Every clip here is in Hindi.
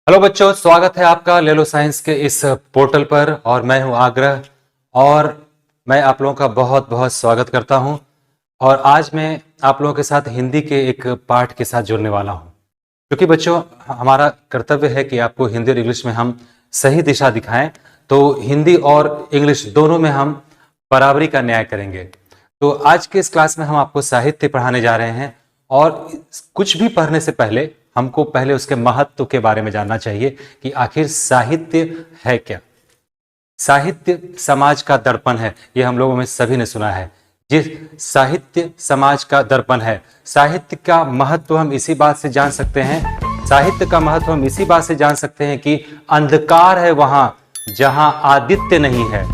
हेलो बच्चों, स्वागत है आपका ले लो साइंस के इस पोर्टल पर। और मैं हूं आग्रह और मैं आप लोगों का बहुत बहुत स्वागत करता हूं। और आज मैं आप लोगों के साथ हिंदी के एक पाठ के साथ जुड़ने वाला हूं, क्योंकि बच्चों हमारा कर्तव्य है कि आपको हिंदी और इंग्लिश में हम सही दिशा दिखाएं। तो हिंदी और इंग्लिश दोनों में हम बराबरी का न्याय करेंगे। तो आज के इस क्लास में हम आपको साहित्य पढ़ाने जा रहे हैं। और कुछ भी पढ़ने से पहले हमको पहले उसके महत्व के बारे में जानना चाहिए कि आखिर साहित्य है क्या। साहित्य समाज का दर्पण है, ये हम लोगों में सभी ने सुना है। जिस साहित्य समाज का दर्पण है, साहित्य का महत्व हम इसी बात से जान सकते हैं। साहित्य का महत्व हम इसी बात से जान सकते हैं कि अंधकार है वहां जहां आदित्य नहीं है,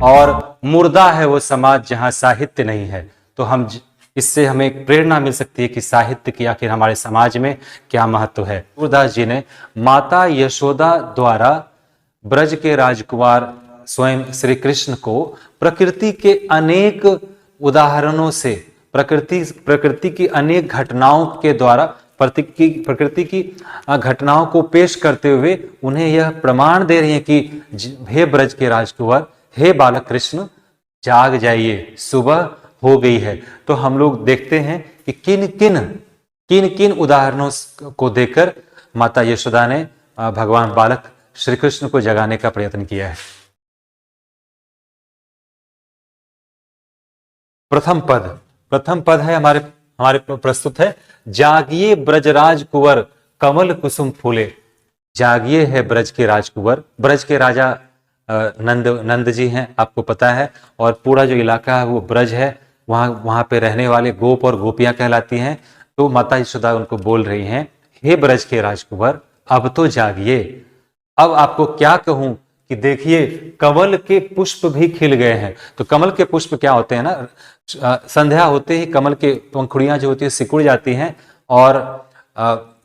और मुर्दा है वो समाज जहां साहित्य नहीं है। तो हम इससे हमें एक प्रेरणा मिल सकती है कि साहित्य की आखिर हमारे समाज में क्या महत्व है। सूरदास जी ने माता यशोदा द्वारा ब्रज के राजकुमार स्वयं श्री कृष्ण को प्रकृति के अनेक उदाहरणों से, प्रकृति की अनेक घटनाओं के द्वारा, प्रकृति की घटनाओं को पेश करते हुए उन्हें यह प्रमाण दे रही है कि हे ब्रज के राजकुमार, हे बालक कृष्ण, जाग जाइए, सुबह हो गई है। तो हम लोग देखते हैं कि किन किन उदाहरणों को देकर माता यशोदा ने भगवान बालक श्री कृष्ण को जगाने का प्रयत्न किया है। प्रथम पद है हमारे प्रस्तुत है, जागिए ब्रजराज कुंवर कमल कुसुम फूले। जागिए है ब्रज के राजकुंवर। ब्रज के राजा नंद जी हैं, आपको पता है। और पूरा जो इलाका है वो ब्रज है, वहां पे रहने वाले गोप और गोपियां कहलाती हैं। तो माता यशोदा उनको बोल रही हैं, हे ब्रज के राजकुंवर, अब तो जागिए। अब आपको क्या कहूं कि देखिए कमल के पुष्प भी खिल गए हैं। तो कमल के पुष्प क्या होते हैं ना, संध्या होते ही कमल के पंखुड़ियां जो होती है सिकुड़ जाती हैं, और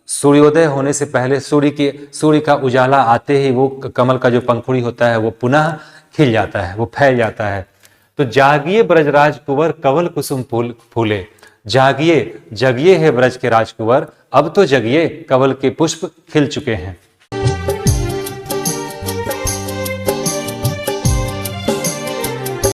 सूर्योदय होने से पहले सूर्य का उजाला आते ही वो कमल का जो पंखुड़ी होता है वो पुनः खिल जाता है, वो फैल जाता है। तो जागिए ब्रजराज कुंवर कमल कुसुम फूले। जागिए, जगिए है ब्रज के राजकुंवर, अब तो जगिए, कमल के पुष्प खिल चुके हैं।